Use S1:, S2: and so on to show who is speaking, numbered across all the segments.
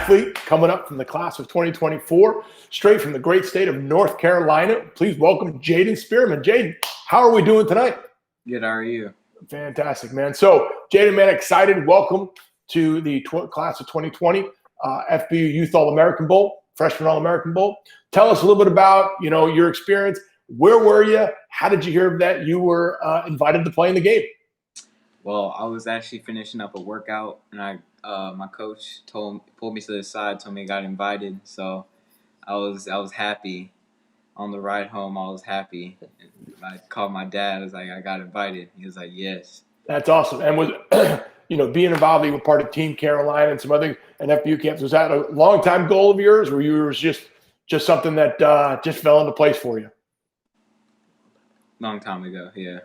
S1: athlete coming up from the class of 2024, straight from the great state of North Carolina. Please welcome Jaiden Spearman. Jaiden, how are we doing tonight?
S2: Good, how are you?
S1: Fantastic, man. So, Jaiden, man, excited. Welcome to the class of 2020 FBU Youth All-American Bowl, Freshman All-American Bowl. Tell us a little bit about, your experience. Where were you? How did you hear that you were invited to play in the game?
S2: Well, I was actually finishing up a workout, and my coach pulled me to the side, told me I got invited. So I was happy. On the ride home, I was happy. I called my dad. I was like, I got invited. He was like, yes.
S1: That's awesome. And was being involved, you were part of Team Carolina and some other and FBU camps. Was that a long time goal of yours, or you was just something that just fell into place for you?
S2: Long time ago, yeah.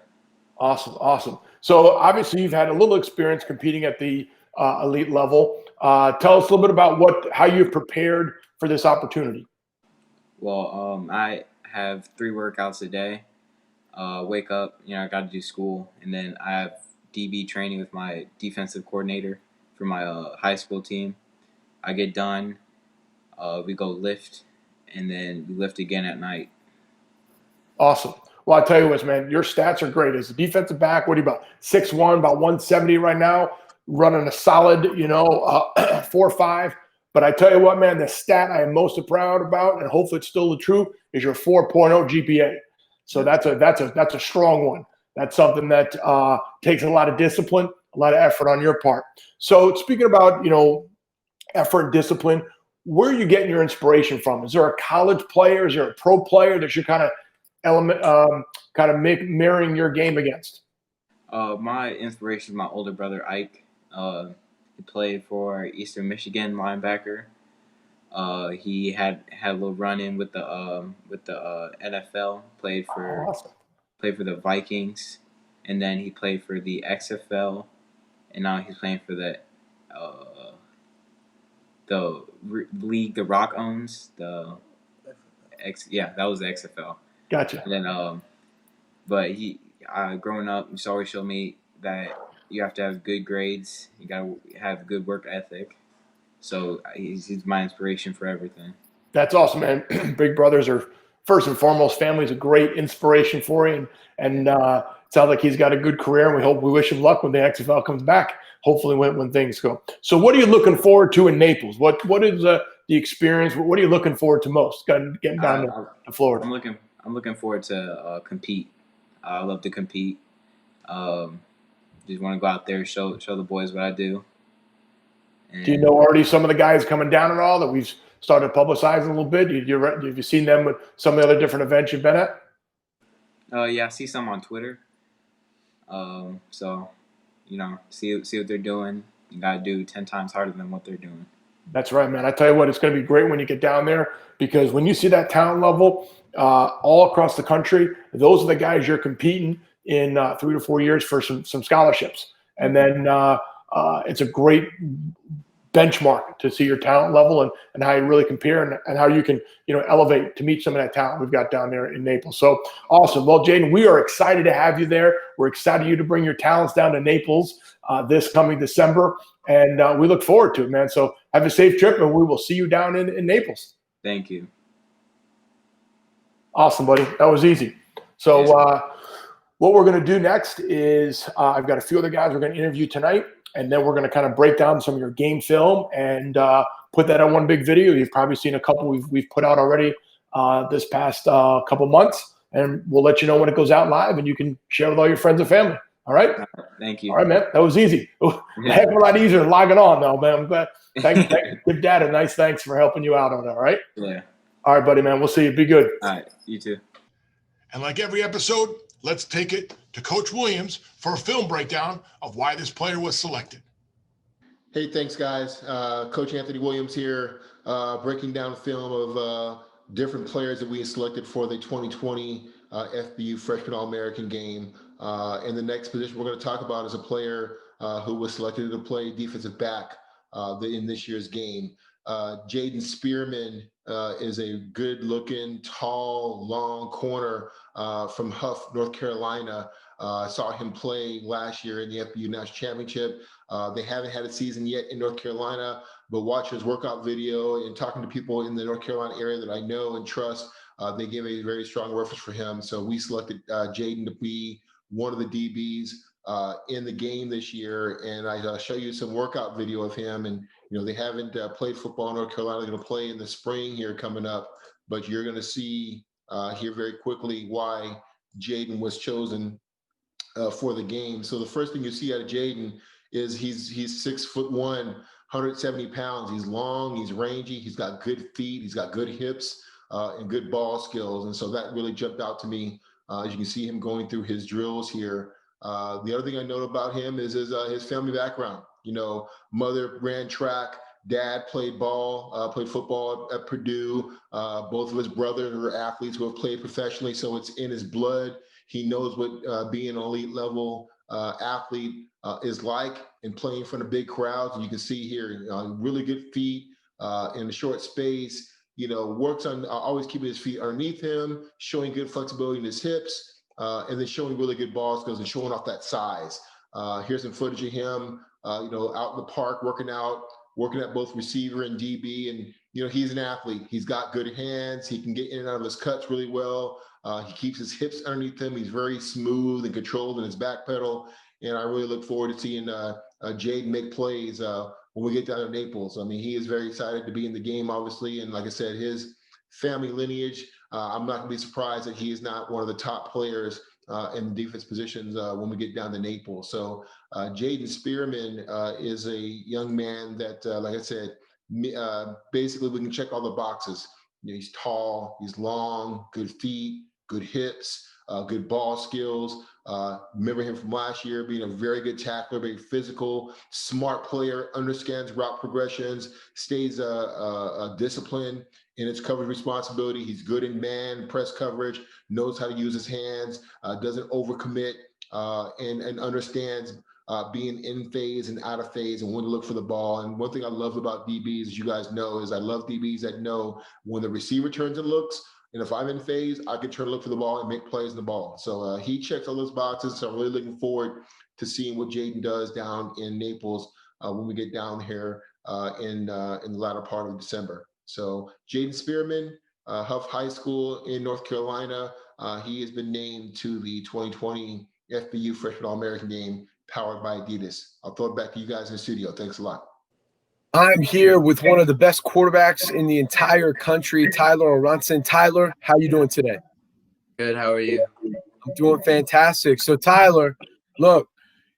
S1: Awesome. So obviously you've had a little experience competing at the elite level. Tell us a little bit about how you've prepared for this opportunity.
S2: Well, I have 3 workouts a day. Wake up, I got to do school, and then I have DB training with my defensive coordinator for my high school team. I get done, we go lift, and then we lift again at night.
S1: Awesome. Well, I tell you what, man, your stats are great. As a defensive back, what are you about? 6'1", about 170 right now, running a solid, 4.5. But I tell you what, man, the stat I am most proud about, and hopefully it's still the truth, is your 4.0 GPA. So that's a strong one. That's something that takes a lot of discipline, a lot of effort on your part. So speaking about, effort and discipline, where are you getting your inspiration from? Is there a college player? Is there a pro player that you're kind of mirroring your game against?
S2: My inspiration is my older brother, Ike. He played for Eastern Michigan, linebacker. He had a little run-in with the NFL. Played for the Vikings, and then he played for the XFL, and now he's playing for the league The Rock owns. That was the XFL.
S1: Gotcha.
S2: And then, but growing up, he's always showed me that you have to have good grades. You got to have good work ethic. So he's my inspiration for everything.
S1: That's awesome, man. Big brothers are first and foremost. Family's a great inspiration for you, and it sounds like he's got a good career. And we wish him luck when the XFL comes back. Hopefully, when things go. So, what are you looking forward to in Naples? What is the experience? What are you looking forward to most? Getting down to Florida.
S2: I'm looking forward to compete. I love to compete. Just want to go out there, show the boys what I do. And
S1: do you know already some of the guys coming down and all that we've started publicizing a little bit? Have you seen them with some of the other different events you've been at?
S2: Yeah, I see some on Twitter. So, see what they're doing. You got to do 10 times harder than what they're doing. That's
S1: right, man. I tell you what, it's going to be great when you get down there, because when you see that talent level all across the country, those are the guys you're competing in 3 to 4 years for some scholarships. And then it's a great benchmark to see your talent level and how you really compare and how you can, elevate to meet some of that talent we've got down there in Naples. So awesome. Well, Jaiden, we are excited to have you there. We're excited you to bring your talents down to Naples this coming December. And we look forward to it, man. So have a safe trip, and we will see you down in Naples.
S2: Thank you.
S1: Awesome, buddy. That was easy. So what we're going to do next is I've got a few other guys we're going to interview tonight, and then we're going to kind of break down some of your game film and put that on one big video. You've probably seen a couple we've put out already this past couple months, and we'll let you know when it goes out live, and you can share with all your friends and family. All right?
S2: Thank you.
S1: All right, man. That was easy. A heck of a lot easier than logging on, though, man. I'm glad. Thank you. Give Dad a nice thanks for helping you out on it, all right?
S2: Yeah.
S1: All right, buddy, man. We'll see you. Be good.
S2: All right. You too.
S3: And like every episode, let's take it to Coach Williams for a film breakdown of why this player was selected.
S4: Hey, thanks, guys. Coach Anthony Williams here, breaking down film of different players that we had selected for the 2020 FBU Freshman All-American game. And the next position we're going to talk about is a player who was selected to play defensive back in this year's game. Jaiden Spearman is a good-looking, tall, long corner from Huff, North Carolina. I saw him play last year in the FBU National Championship. They haven't had a season yet in North Carolina, but watching his workout video and talking to people in the North Carolina area that I know and trust, they gave a very strong reference for him. So we selected Jaiden to be one of the DBs in the game this year. And I show you some workout video of him. And, they haven't played football in North Carolina. They're going to play in the spring here coming up. But you're going to see here very quickly why Jaiden was chosen for the game. So the first thing you see out of Jaiden is he's 6'1", 170 pounds. He's long, he's rangy, he's got good feet, he's got good hips and good ball skills. And so that really jumped out to me as you can see him going through his drills here. The other thing I know about him is his family background. Mother ran track, dad played football at Purdue. Both of his brothers are athletes who have played professionally, so it's in his blood. He knows what being an elite level athlete is like and playing in front of big crowds. And you can see here, really good feet in a short space. Works on always keeping his feet underneath him, showing good flexibility in his hips, and then showing really good ball skills and showing off that size. Here's some footage of him, out in the park working at both receiver and DB. And, he's an athlete. He's got good hands. He can get in and out of his cuts really well. He keeps his hips underneath him. He's very smooth and controlled in his back pedal. And I really look forward to seeing Jaiden make plays when we get down to Naples. I mean, he is very excited to be in the game, obviously. And like I said, his family lineage, I'm not going to be surprised that he is not one of the top players in the defense positions when we get down to Naples. So Jaiden Spearman is a young man that, like I said, basically we can check all the boxes. He's tall, he's long, good feet, good hips, good ball skills. Remember him from last year being a very good tackler, very physical, smart player, understands route progressions, stays disciplined in his coverage responsibility. He's good in man press coverage, knows how to use his hands, doesn't overcommit, and understands being in phase and out of phase and when to look for the ball. And one thing I love about DBs, as you guys know, is I love DBs that know when the receiver turns and looks, and if I'm in phase, I can turn and look for the ball and make plays in the ball. So he checks all those boxes. So I'm really looking forward to seeing what Jaiden does down in Naples when we get down here in the latter part of December. So Jaiden Spearman, Huff High School in North Carolina. He has been named to the 2020 FBU Freshman All-American game powered by Adidas. I'll throw it back to you guys in the studio. Thanks a lot.
S5: I'm here with one of the best quarterbacks in the entire country, Tyler Aronson. Tyler, how you doing today?
S2: Good. How are you?
S5: I'm doing fantastic. So, Tyler, look,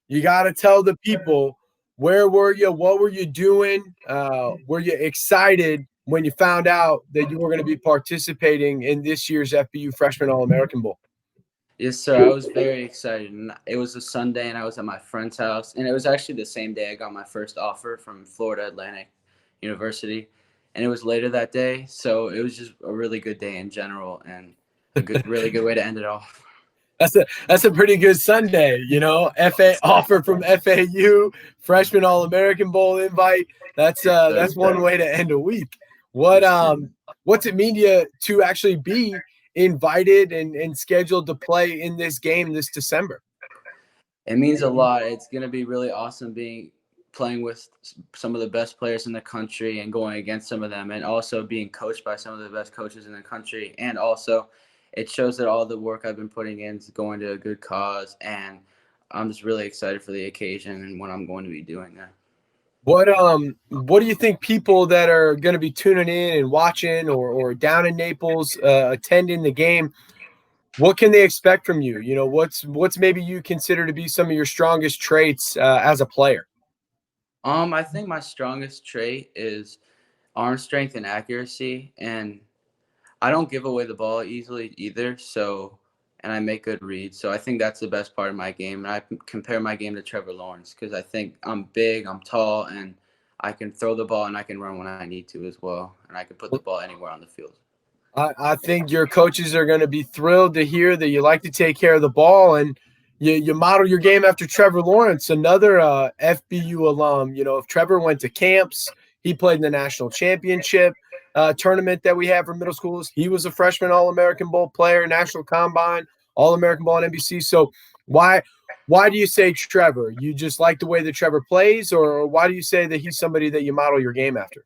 S5: you got to tell the people, where were you? What were you doing? Were you excited when you found out that you were going to be participating in this year's FBU Freshman All-American Bowl?
S6: Yes, sir. I was very excited. And it was a Sunday, and I was at my friend's house. And it was actually the same day I got my first offer from Florida Atlantic University. And it was later that day. So it was just a really good day in general and a really good way to end it off.
S5: That's a pretty good Sunday, offer from FAU, Freshman All-American Bowl invite. That's one way to end a week. What's it mean to actually be invited and scheduled to play in this game this December?
S6: It means a lot. It's going to be really awesome playing with some of the best players in the country and going against some of them, and also being coached by some of the best coaches in the country. And also it shows that all the work I've been putting in is going to a good cause, and I'm just really excited for the occasion and what I'm going to be doing there.
S5: What do you think people that are going to be tuning in and watching or down in Naples attending the game, what can they expect from you? What's maybe you consider to be some of your strongest traits as a player?
S6: I think my strongest trait is arm strength and accuracy, and I don't give away the ball easily either. And I make good reads. So I think that's the best part of my game. And I compare my game to Trevor Lawrence because I think I'm big, I'm tall, and I can throw the ball and I can run when I need to as well. And I can put the ball anywhere on the field.
S5: I think your coaches are going to be thrilled to hear that you like to take care of the ball, and you model your game after Trevor Lawrence, another FBU alum. If Trevor went to camps, He played in the national championship tournament that we have for middle schools. He was a freshman All-American Bowl player, national combine, All-American Bowl on NBC. So why do you say Trevor? You just like the way that Trevor plays, or why do you say that he's somebody that you model your game after?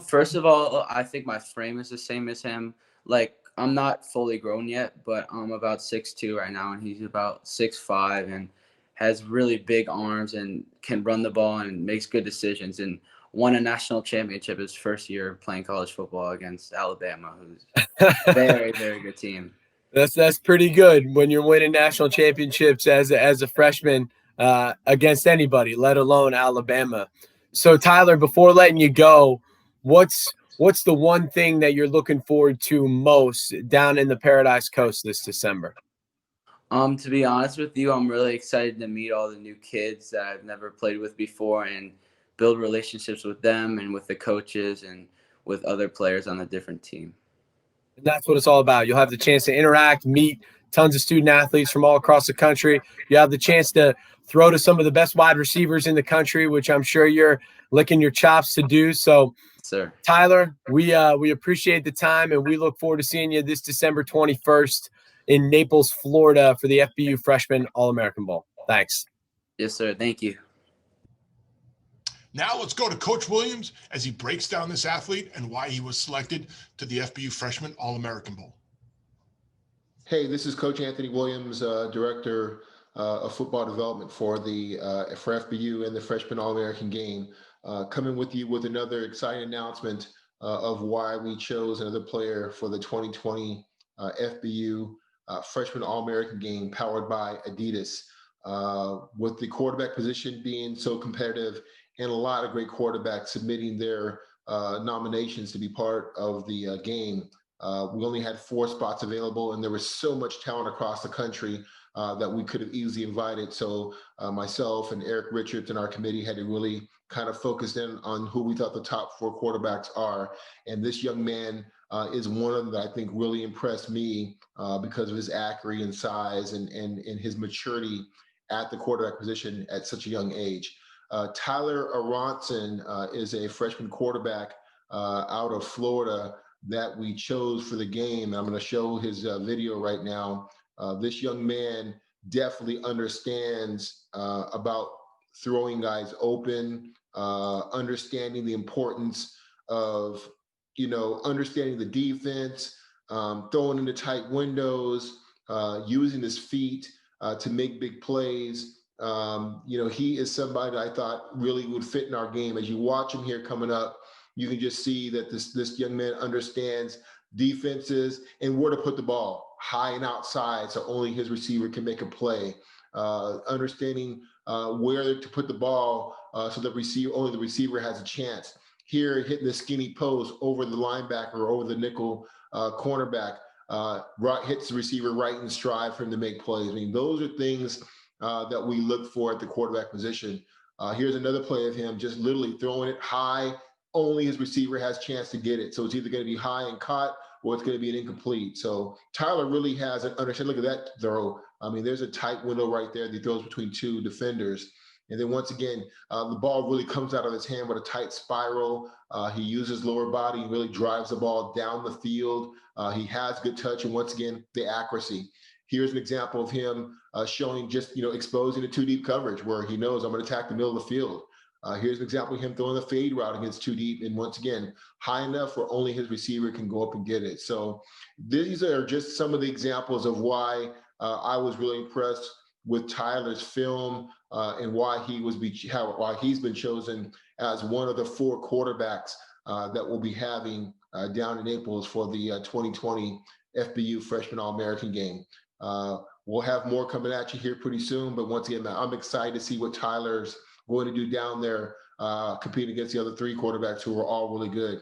S6: First of all, I think my frame is the same as him. Like, I'm not fully grown yet, but I'm about 6'2" right now, and he's about 6'5", and has really big arms and can run the ball and makes good decisions, and won a national championship his first year playing college football against Alabama, who's a very, very good team.
S5: That's pretty good when you're winning national championships as a freshman against anybody, let alone Alabama. So Tyler, before letting you go, what's the one thing that you're looking forward to most down in the Paradise Coast this December?
S6: To be honest with you, I'm really excited to meet all the new kids that I've never played with before and build relationships with them and with the coaches and with other players on the different team.
S5: And that's what it's all about. You'll have the chance to interact, meet tons of student athletes from all across the country. You have the chance to throw to some of the best wide receivers in the country, which I'm sure you're licking your chops to do. So,
S6: sir,
S5: Tyler, we appreciate the time, and we look forward to seeing you this December 21st in Naples, Florida for the FBU Freshman All-American Bowl. Thanks.
S6: Yes, sir. Thank you.
S3: Now let's go to Coach Williams as he breaks down this athlete and why he was selected to the FBU Freshman All-American Bowl.
S4: Hey, this is Coach Anthony Williams, Director of Football Development for FBU and the Freshman All-American Game, coming with you with another exciting announcement of why we chose another player for the 2020 FBU Freshman All-American Game powered by Adidas. With the quarterback position being so competitive and a lot of great quarterbacks submitting their nominations to be part of the game, we only had 4 spots available, and there was so much talent across the country that we could have easily invited. So myself and Eric Richards and our committee had to really kind of focus in on who we thought the top 4 quarterbacks are. And this young man is one of them that I think really impressed me because of his accuracy and size and his maturity at the quarterback position at such a young age. Tyler Aronson is a freshman quarterback out of Florida that we chose for the game. I'm going to show his video right now. This young man definitely understands about throwing guys open, understanding the importance of, understanding the defense, throwing into tight windows, using his feet to make big plays. He is somebody that I thought really would fit in our game. As you watch him here coming up, you can just see that this young man understands defenses and where to put the ball, high and outside, so only his receiver can make a play. Understanding where to put the ball so that only the receiver has a chance. Here, hitting the skinny post over the linebacker or over the nickel cornerback, hits the receiver right in stride for him to make plays. I mean, those are things that we look for at the quarterback position. Here's another play of him just literally throwing it high. Only his receiver has a chance to get it. So it's either going to be high and caught or it's going to be an incomplete. So Tyler really has an understanding. Look at that throw. I mean, there's a tight window right there that he throws between 2 defenders. And then once again, the ball really comes out of his hand with a tight spiral. He uses lower body and really drives the ball down the field. He has good touch. And once again, the accuracy. Here's an example of him showing just, exposing the 2 deep coverage where he knows I'm going to attack the middle of the field. Here's an example of him throwing the fade route against 2 deep. And once again, high enough where only his receiver can go up and get it. So these are just some of the examples of why I was really impressed with Tyler's film and why he's been chosen as one of the 4 quarterbacks that we'll be having down in Naples for the 2020 FBU Freshman All-American Game. We'll have more coming at you here pretty soon, but once again, I'm excited to see what Tyler's going to do down there, competing against the other 3 quarterbacks who are all really good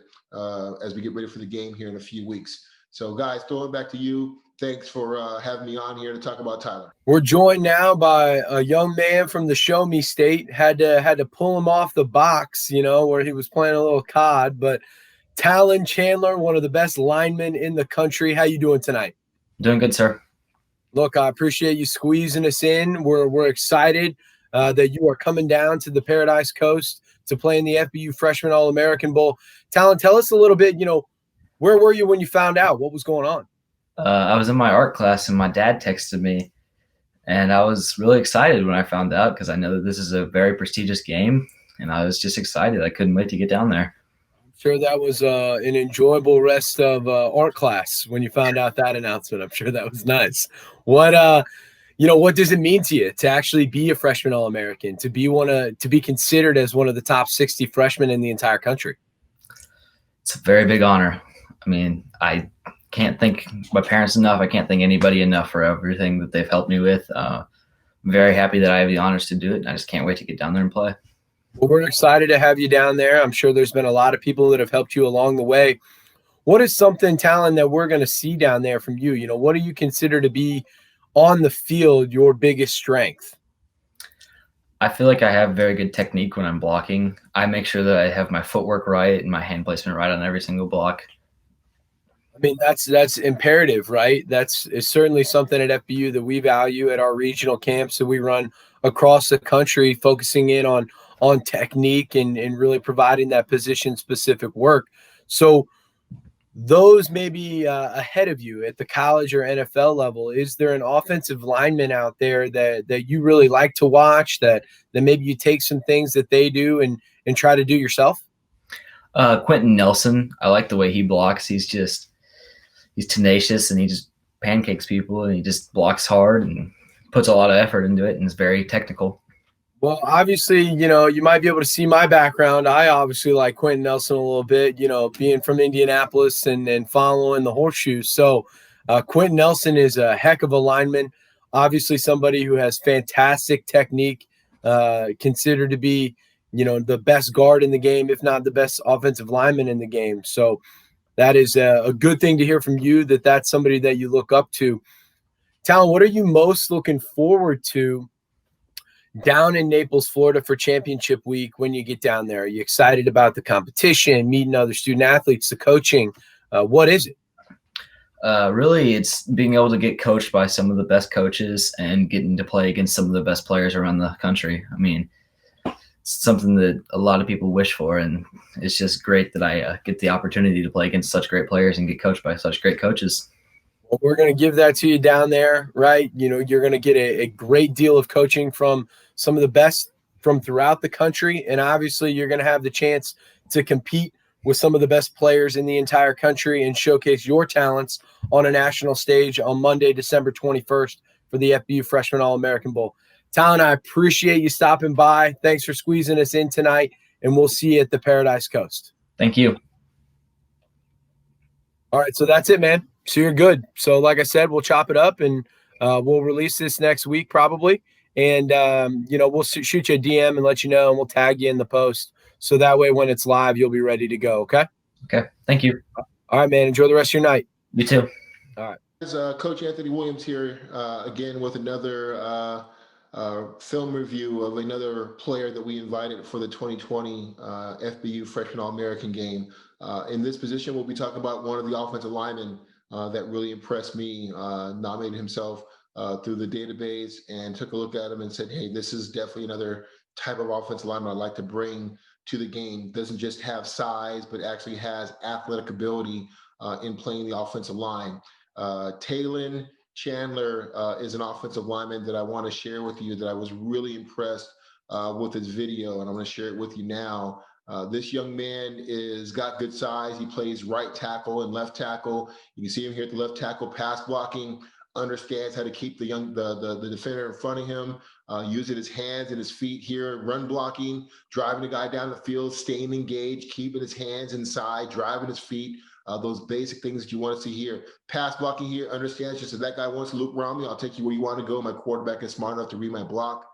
S4: as we get ready for the game here in a few weeks. So guys, throwing it back to you. Thanks for having me on here to talk about Tyler.
S5: We're joined now by a young man from the Show Me State. Had to pull him off the box, where he was playing a little COD. But Talan Chandler, one of the best linemen in the country. How you doing tonight?
S7: Doing good, sir.
S5: Look, I appreciate you squeezing us in. We're excited that you are coming down to the Paradise Coast to play in the FBU Freshman All-American Bowl. Talan, tell us a little bit, where were you when you found out? What was going on?
S7: I was in my art class and my dad texted me, and I was really excited when I found out because I know that this is a very prestigious game, and I was just excited. I couldn't wait to get down there.
S5: I'm sure that was an enjoyable rest of art class when you found out that announcement. I'm sure that was nice. What does it mean to you to actually be a freshman All-American, to be considered as one of the top 60 freshmen in the entire country?
S7: It's a very big honor. I mean, I can't thank my parents enough. I can't thank anybody enough for everything that they've helped me with. I'm very happy that I have the honors to do it, and I just can't wait to get down there and play.
S5: Well, we're excited to have you down there. I'm sure there's been a lot of people that have helped you along the way. What is something, Talan, that we're going to see down there from you? What do you consider to be on the field your biggest strength?
S7: I feel like I have very good technique when I'm blocking. I make sure that I have my footwork right and my hand placement right on every single block.
S5: I mean, that's imperative, right? It's certainly something at FBU that we value at our regional camps that we run across the country, focusing in on technique and really providing that position-specific work. So those may be ahead of you at the college or NFL level. Is there an offensive lineman out there that you really like to watch, that maybe you take some things that they do and try to do yourself?
S7: Quentin Nelson, I like the way he blocks. He's tenacious, and he just pancakes people, and he just blocks hard and puts a lot of effort into it, and is very technical.
S5: Well, obviously, you might be able to see my background. I obviously like Quentin Nelson a little bit, being from Indianapolis and following the Horseshoes. So Quentin Nelson is a heck of a lineman, obviously somebody who has fantastic technique, considered to be, the best guard in the game, if not the best offensive lineman in the game. So that is a good thing to hear from you, that's somebody that you look up to. Talan, what are you most looking forward to down in Naples, Florida for championship week when you get down there? Are you excited about the competition, meeting other student athletes, the coaching? What is it?
S7: Really, it's being able to get coached by some of the best coaches and getting to play against some of the best players around the country. I mean, it's something that a lot of people wish for, and it's just great that I get the opportunity to play against such great players and get coached by such great coaches.
S5: Well, we're going to give that to you down there, right? You're going to get a great deal of coaching from some of the best from throughout the country. And obviously you're going to have the chance to compete with some of the best players in the entire country and showcase your talents on a national stage on Monday, December 21st for the FBU Freshman All-American Bowl. Talan, I appreciate you stopping by. Thanks for squeezing us in tonight, and we'll see you at the Paradise Coast.
S7: Thank you.
S5: All right, so that's it, man. So you're good. So like I said, we'll chop it up, and we'll release this next week probably. And, we'll shoot you a DM and let you know, and we'll tag you in the post. So that way when it's live, you'll be ready to go, okay?
S7: Okay, thank you.
S5: All right, man. Enjoy the rest of your night.
S7: You too.
S5: All right.
S4: Coach Anthony Williams here again with another film review of another player that we invited for the 2020 FBU Freshman All-American game. In this position, we'll be talking about one of the offensive linemen that really impressed me, nominated himself through the database and took a look at him and said, hey, this is definitely another type of offensive lineman I'd like to bring to the game. Doesn't just have size, but actually has athletic ability in playing the offensive line. Taylon Chandler is an offensive lineman that I want to share with you that I was really impressed with his video, and I'm going to share it with you now. This young man is got good size. He plays right tackle and left tackle. You can see him here at the left tackle, pass blocking, understands how to keep the defender in front of him, using his hands and his feet here, run blocking, driving the guy down the field, staying engaged, keeping his hands inside, driving his feet. Those basic things that you want to see here. Pass blocking here, understands just if that guy wants to loop around me, I'll take you where you want to go. My quarterback is smart enough to read my block.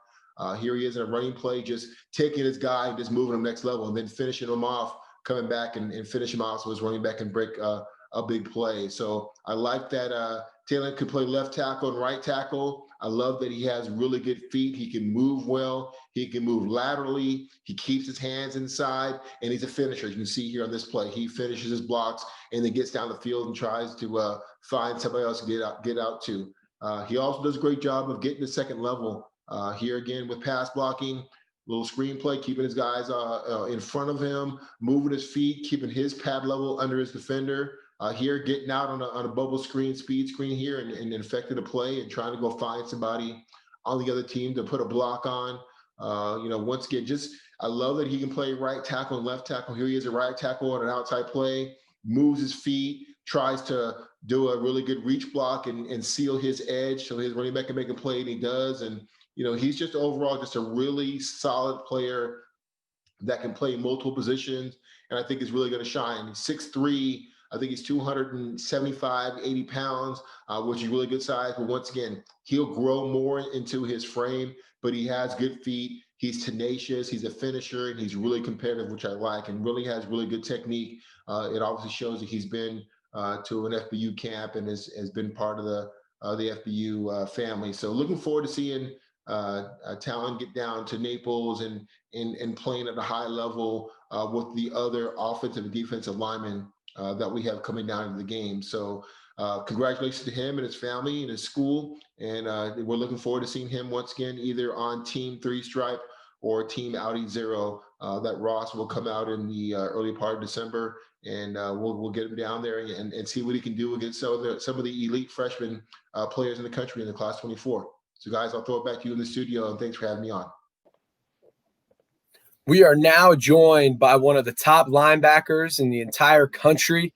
S4: Here he is in a running play, just taking his guy and just moving him next level and then finishing him off, coming back and finish him off so his running back can break a big play. So I like that Taylor could play left tackle and right tackle. I love that he has really good feet. He can move well. He can move laterally. He keeps his hands inside, and he's a finisher. You can see here on this play, he finishes his blocks and then gets down the field and tries to find somebody else to get out to. He also does a great job of getting to second level Here again with pass blocking, little screenplay, keeping his guys in front of him, moving his feet, keeping his pad level under his defender. Here, getting out on a bubble screen, speed screen here, and infecting a play and trying to go find somebody on the other team to put a block on. Once again, I love that he can play right tackle and left tackle. Here he is a right tackle on an outside play, moves his feet, tries to do a really good reach block and seal his edge so his running back can make a play, and he does. And, he's just overall just a really solid player that can play multiple positions, and I think is really going to shine. He's 6'3". I think he's 275, 80 pounds, which is really good size. But once again, he'll grow more into his frame, but he has good feet. He's tenacious. He's a finisher, and he's really competitive, which I like, and really has really good technique. It obviously shows that he's been to an FBU camp and has been part of the FBU family. So looking forward to seeing Talan get down to Naples and playing at a high level with the other offensive and defensive linemen that we have coming down into the game. So congratulations to him and his family and his school. And we're looking forward to seeing him once again, either on Team 3 Stripe or Team Audi Zero. That Ross will come out in the early part of December, and we'll get him down there and see what he can do against some of the elite freshman players in the country in the class 24. So guys, I'll throw it back to you in the studio, and thanks for having me on.
S5: We are now joined by one of the top linebackers in the entire country,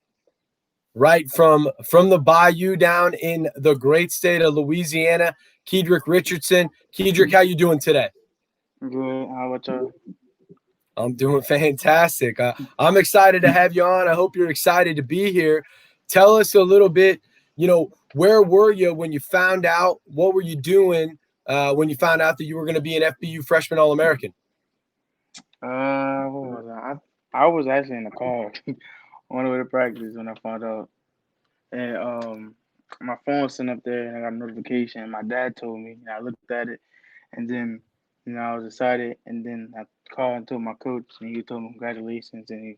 S5: right from the Bayou down in the great state of Louisiana, Keidrick Richardson. Keidrick, how you doing today?
S8: Good. How about you?
S5: I'm doing fantastic. I'm excited to have you on. I hope you're excited to be here. Tell us a little bit, where were you when you found out? What were you doing when you found out that you were going to be an FBU freshman All-American?
S8: What was I was actually in the car on the way to practice when I found out. And my phone was sitting up there, and I got a notification. My dad told me, and I looked at it, and then, I was excited. And then I called and told my coach, and he told me congratulations. And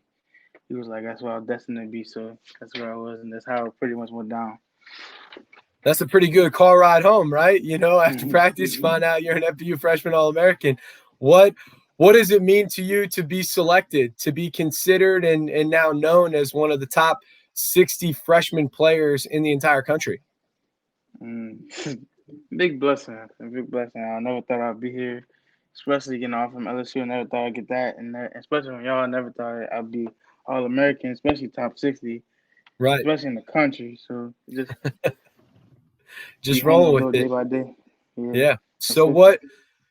S8: he was like, that's what I was destined to be. So that's where I was, and that's how it pretty much went down.
S5: That's a pretty good car ride home, right? After practice, you find out you're an FBU freshman All-American. What does it mean to you to be selected, to be considered and now known as one of the top 60 freshman players in the entire country?
S8: Big blessing. A big blessing. I never thought I'd be here, especially getting off from LSU. I never thought I'd get that. And especially when y'all never thought I'd be All-American, especially top 60.
S5: Right.
S8: Especially in the country. So
S5: just roll with it.
S8: Day by day.
S5: Yeah. So what,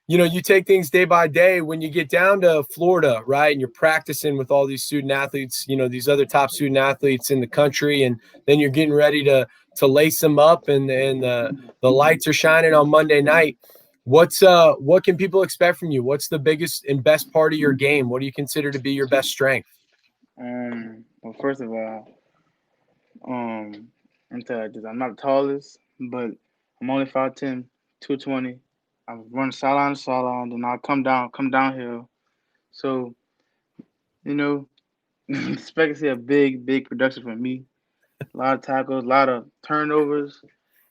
S5: you take things day by day when you get down to Florida, right? And you're practicing with all these student athletes, these other top student athletes in the country. And then you're getting ready to lace them up and the lights are shining on Monday night. What can people expect from you? What's the biggest and best part of your game? What do you consider to be your best strength?
S8: Well, first of all, I'm not the tallest, but I'm only 5'10", 220. I run sideline to sideline, then I'll come downhill. So, expect to see a big production from me. A lot of tackles, a lot of turnovers.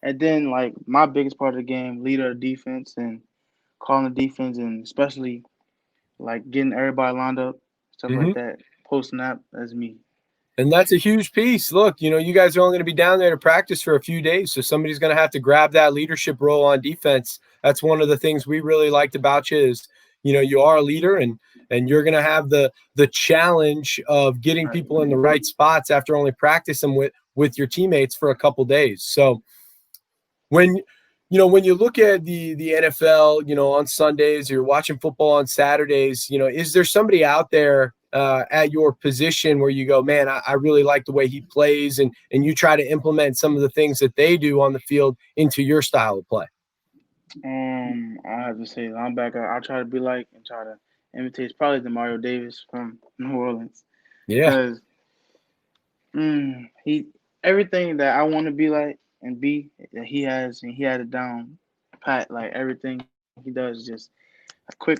S8: And then, my biggest part of the game, leader of defense and calling the defense, and especially, getting everybody lined up, stuff like that. Post-snap, that's me.
S5: And that's a huge piece. Look, you guys are only going to be down there to practice for a few days, so somebody's going to have to grab that leadership role on defense. That's one of the things we really liked about you is, you are a leader and you're going to have the challenge of getting people in the right spots after only practicing with your teammates for a couple days. So when you look at the NFL, on Sundays, you're watching football on Saturdays, is there somebody out there at your position where you go, man, I really like the way he plays, and you try to implement some of the things that they do on the field into your style of play?
S8: I have to say linebacker, I try to be like and try to imitate probably the Mario Davis from New Orleans.
S5: Yeah.
S8: Because he everything that I want to be like and be that he has, and he had it down pat. Like everything he does is just quick.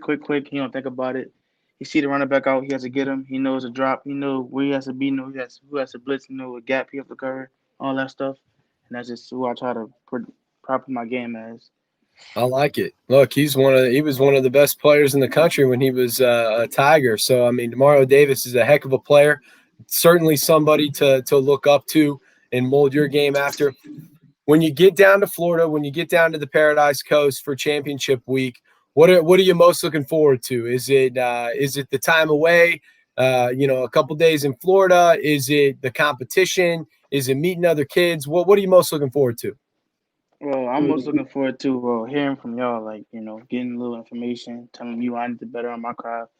S8: He don't think about it. He see the running back out, he has to get him. He knows a drop. He knows where he has to be. He knows who has to blitz. He knows what gap he has to cover. All that stuff, and that's just who I try to proper my game as.
S5: I like it. Look, he was one of the best players in the country when he was a Tiger. So I mean, Demario Davis is a heck of a player. Certainly somebody to look up to and mold your game after. When you get down to Florida, when you get down to the Paradise Coast for championship week, what are you most looking forward to? Is it the time away? A couple days in Florida? Is it the competition? Is it meeting other kids? What are you most looking forward to?
S8: Well, I'm most looking forward to hearing from y'all, like, getting a little information, telling me I need to better on my craft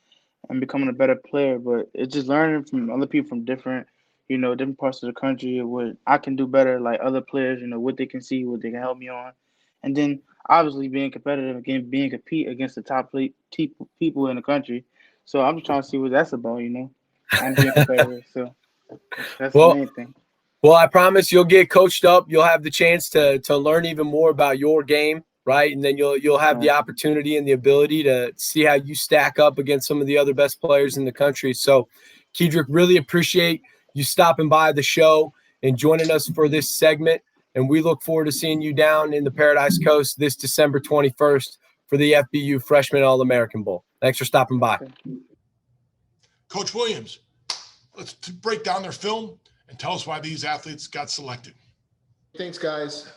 S8: and becoming a better player. But it's just learning from other people from different parts of the country, what I can do better, like other players, what they can see, what they can help me on. And then obviously being competitive again, being compete against the top people in the country. So I'm just trying to see what that's about, and being competitive. So that's the
S5: Well,
S8: main thing.
S5: Well, I promise you'll get coached up. You'll have the chance to learn even more about your game, right? And then you'll have the opportunity and the ability to see how you stack up against some of the other best players in the country. So, Keidrick, really appreciate you stopping by the show and joining us for this segment. And we look forward to seeing you down in the Paradise Coast this December 21st for the FBU Freshman All-American Bowl. Thanks for stopping by.
S3: Coach Williams, let's break down their film and tell us why these athletes got selected.
S4: Thanks, guys.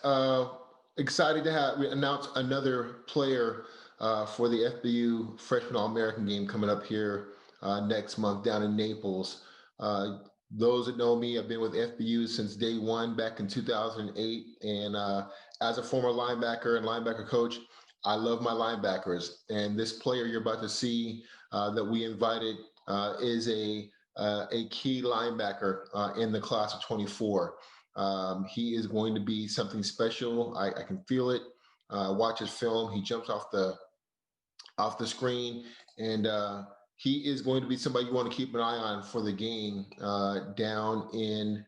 S4: Excited to announce another player for the FBU Freshman All-American game coming up here next month down in Naples. Those that know me, I've been with FBU since day one back in 2008. And as a former linebacker and linebacker coach, I love my linebackers. And this player you're about to see that we invited is a key linebacker in the class of 24. He is going to be something special. I can feel it. Watch his film. He jumps off the screen, and he is going to be somebody you want to keep an eye on for the game down in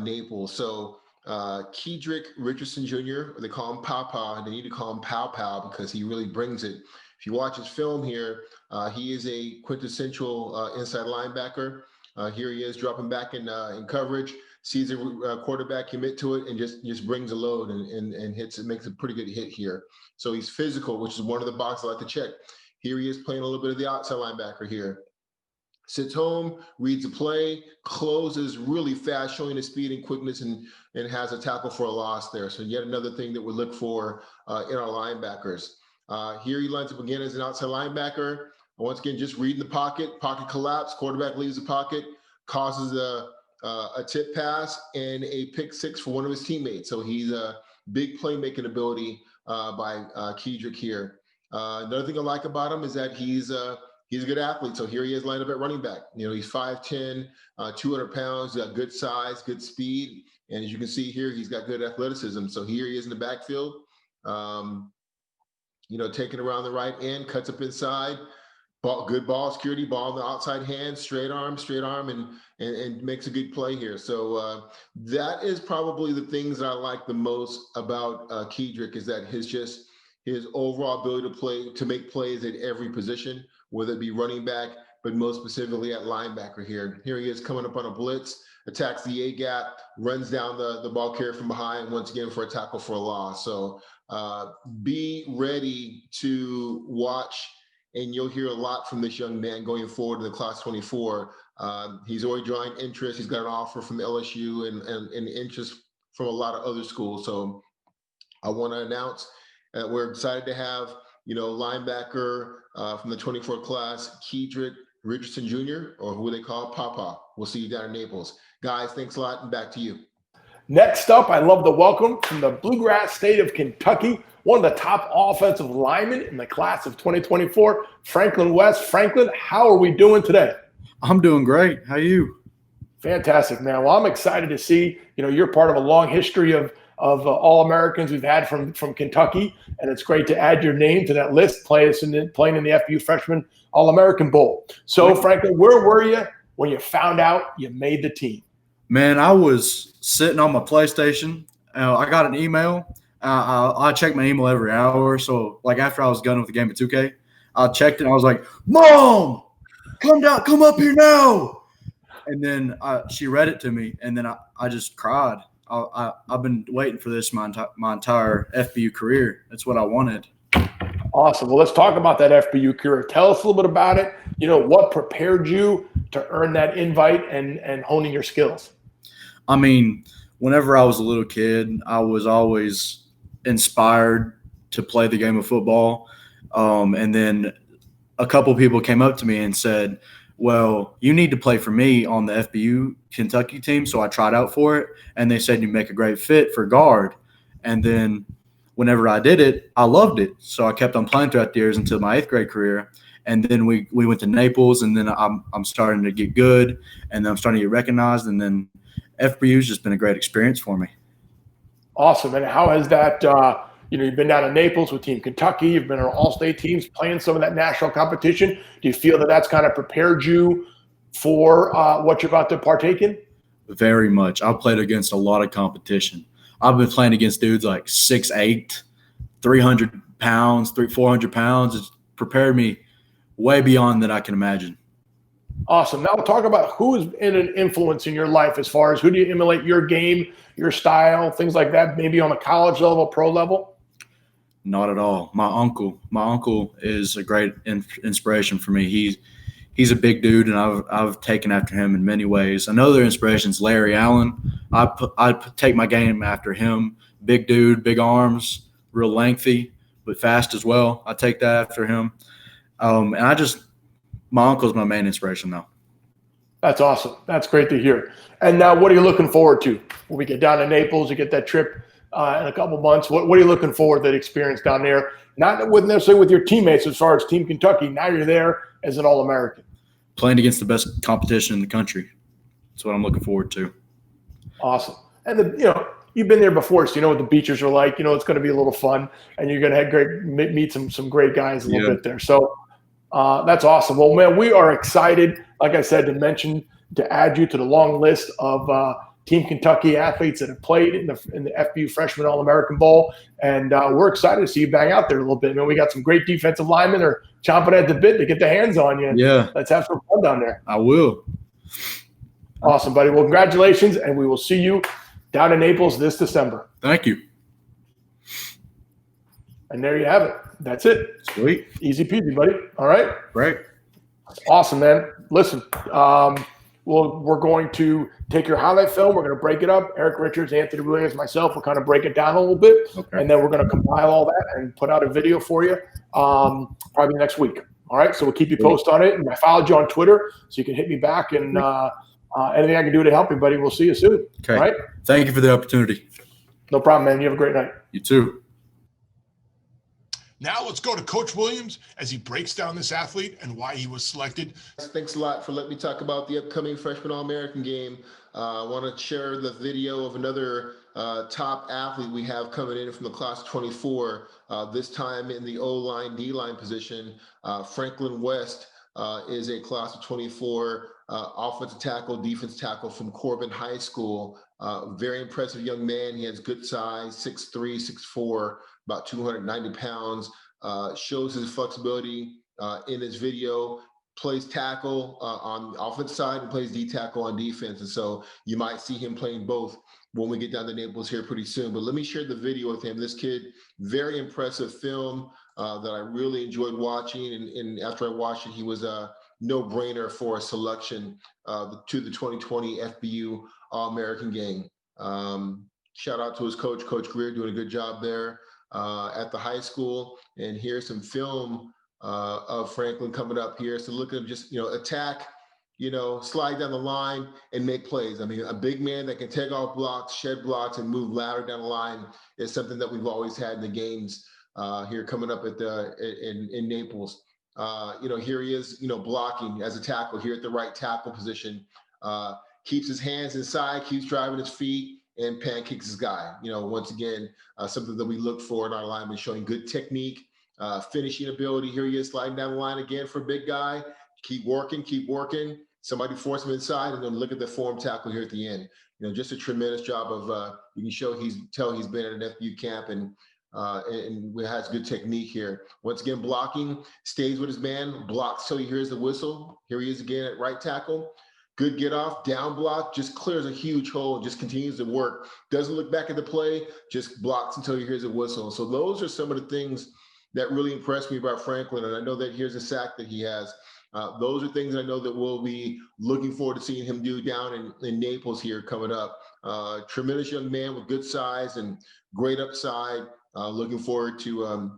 S4: Naples. So Keidrick Richardson Jr., they call him Papa. They need to call him Pow Pow because he really brings it. If you watch his film here, he is a quintessential inside linebacker. Here he is dropping back in coverage, sees a quarterback commit to it, and just brings a load and hits it, makes a pretty good hit here. So he's physical, which is one of the boxes I like to check. Here he is playing a little bit of the outside linebacker here. Sits home, reads the play, closes really fast, showing his speed and quickness, and has a tackle for a loss there. So yet another thing that we look for in our linebackers. Here he lines up again as an outside linebacker. Once again, just reading the pocket collapse, quarterback leaves the pocket, causes a tip pass and a pick six for one of his teammates. So he's a big playmaking ability by Keidrick here. Another thing I like about him is that he's a good athlete. So here he is lined up at running back. He's 5'10", 200 pounds, he's got good size, good speed. And as you can see here, he's got good athleticism. So here he is in the backfield, taking around the right end, cuts up inside. Good ball security, ball in the outside hand, straight arm, and makes a good play here. So that is probably the things that I like the most about Keidrick, is that his overall ability to make plays at every position, whether it be running back, but most specifically at linebacker here. Here he is coming up on a blitz, attacks the A gap, runs down the ball carrier from behind, once again for a tackle for a loss. So be ready to watch, and you'll hear a lot from this young man going forward in the class 24. He's already drawing interest. He's got an offer from LSU and interest from a lot of other schools. So I want to announce that we're excited to have, linebacker from the 24 class, Keidrick Richardson Jr., or who they call Papa. We'll see you down in Naples. Guys, thanks a lot, and back to you.
S1: Next up, I love the welcome from the Bluegrass State of Kentucky, one of the top offensive linemen in the class of 2024, Franklin West. Franklin, how are we doing today?
S9: I'm doing great. How are you?
S1: Fantastic, man. Well, I'm excited to see, you're part of a long history of All-Americans we've had from Kentucky, and it's great to add your name to that list, playing in the FBU Freshman All-American Bowl. So, Franklin, where were you when you found out you made the team?
S9: Man, I was sitting on my PlayStation. I got an email. I check my email every hour. So, like, after I was done with the game of 2K, I checked it, and I was like, Mom, come up here now. And then she read it to me, and then I just cried. I've been waiting for this my entire FBU career. That's what I wanted.
S1: Awesome. Well, let's talk about that FBU career. Tell us a little bit about it. What prepared you to earn that invite and honing your skills?
S9: I mean, whenever I was a little kid, I was always inspired to play the game of football. And then a couple people came up to me and said, well, you need to play for me on the FBU Kentucky team. So I tried out for it, and they said you make a great fit for guard. And then whenever I did it, I loved it. So I kept on playing throughout the years until my 8th grade career. And then we went to Naples, and then I'm starting to get good, and then I'm starting to get recognized. And then FBU's just been a great experience for me.
S1: Awesome. And how has that, you've been down to Naples with Team Kentucky. You've been on all-state teams playing some of that national competition. Do you feel that that's kind of prepared you for what you're about to partake in?
S9: Very much. I've played against a lot of competition. I've been playing against dudes like 6'8", 300 pounds, 400 pounds. It's prepared me way beyond that I can imagine.
S1: Awesome. Now we'll talk about who's in an influence in your life as far as who do you emulate your game, your style, things like that, maybe on a college level, pro level?
S9: Not at all. My uncle is a great inspiration for me. He's a big dude, and I've taken after him in many ways. Another inspiration is Larry Allen. I take my game after him. Big dude, big arms, real lengthy, but fast as well. I take that after him. My uncle's my main inspiration, though.
S1: That's awesome. That's great to hear. And now what are you looking forward to when we get down to Naples, you get that trip in a couple months? What are you looking forward to that experience down there? Not necessarily with your teammates as far as Team Kentucky. Now you're there as an All-American.
S9: Playing against the best competition in the country. That's what I'm looking forward to.
S1: Awesome. And you've been there before, so you know what the beaches are like. It's going to be a little fun, and you're going to meet some great guys a little bit there. So that's awesome. Well, man, we are excited, like I said, to add you to the long list of Team Kentucky athletes that have played in the FBU Freshman All-American Bowl, and we're excited to see you bang out there a little bit. Man, we got some great defensive linemen that are chomping at the bit to get their hands on you.
S9: Yeah.
S1: Let's have some fun down there.
S9: I will.
S1: Awesome, buddy. Well, congratulations, and we will see you down in Naples this December.
S9: Thank you.
S1: And there you have it. That's it.
S9: Sweet.
S1: Easy peasy, buddy. All right.
S9: Great.
S1: Awesome, man. Listen, we're going to take your highlight film. We're going to break it up. Eric Richards, Anthony Williams, myself will kind of break it down a little bit.
S9: Okay.
S1: And then we're going to compile all that and put out a video for you probably next week. All right. So we'll keep you posted on it. And I followed you on Twitter, so you can hit me back. And anything I can do to help you, buddy, we'll see you soon.
S9: Okay.
S1: All right.
S9: Thank you for the opportunity.
S1: No problem, man. You have a great night.
S9: You too.
S3: Now let's go to Coach Williams as he breaks down this athlete and why he was selected.
S4: Thanks a lot for letting me talk about the upcoming Freshman All-American game. I want to share the video of another top athlete we have coming in from the class of 24, this time in the O-line, D-line position. Franklin West is a class of 24 offensive tackle, defense tackle from Corbin High School. Very impressive young man. He has good size, 6'3", 6'4", about 290 pounds, shows his flexibility in his video, plays tackle on the offense side and plays D-tackle on defense. And so you might see him playing both when we get down to Naples here pretty soon. But let me share the video with him. This kid, very impressive film that I really enjoyed watching. And after I watched it, he was a no-brainer for a selection to the 2020 FBU All-American game. Shout out to his coach, Coach Greer, doing a good job there at the high school. And here's some film of Franklin coming up here. So look at him just, attack, slide down the line and make plays. I mean, a big man that can take off blocks, shed blocks, and move ladder down the line is something that we've always had in the games here coming up at in Naples. Here he is, blocking as a tackle here at the right tackle position. Keeps his hands inside, keeps driving his feet, and pancakes his guy. Once again, something that we look for in our linemen, showing good technique, finishing ability. Here he is sliding down the line again for a big guy. Keep working. Somebody force him inside, and then look at the form tackle here at the end. Just a tremendous job of you can tell he's been at an FBU camp and has good technique here. Once again, blocking, stays with his man, blocks till he hears the whistle. Here he is again at right tackle. good get off, down block, just clears a huge hole and just continues to work. Doesn't look back at the play, just blocks until he hears a whistle. So those are some of the things that really impressed me about Franklin. And I know that here's a sack that he has. Those are things that I know that we'll be looking forward to seeing him do down in Naples here coming up. Tremendous young man with good size and great upside. Looking forward to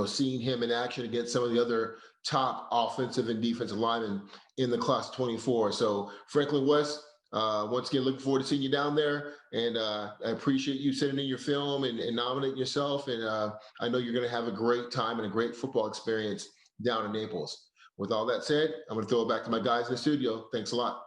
S4: seeing him in action against some of the other top offensive and defensive linemen in the class 24. So Franklin West, once again, looking forward to seeing you down there. And I appreciate you sending in your film and nominating yourself. And I know you're going to have a great time and a great football experience down in Naples. With all that said, I'm going to throw it back to my guys in the studio. Thanks a lot.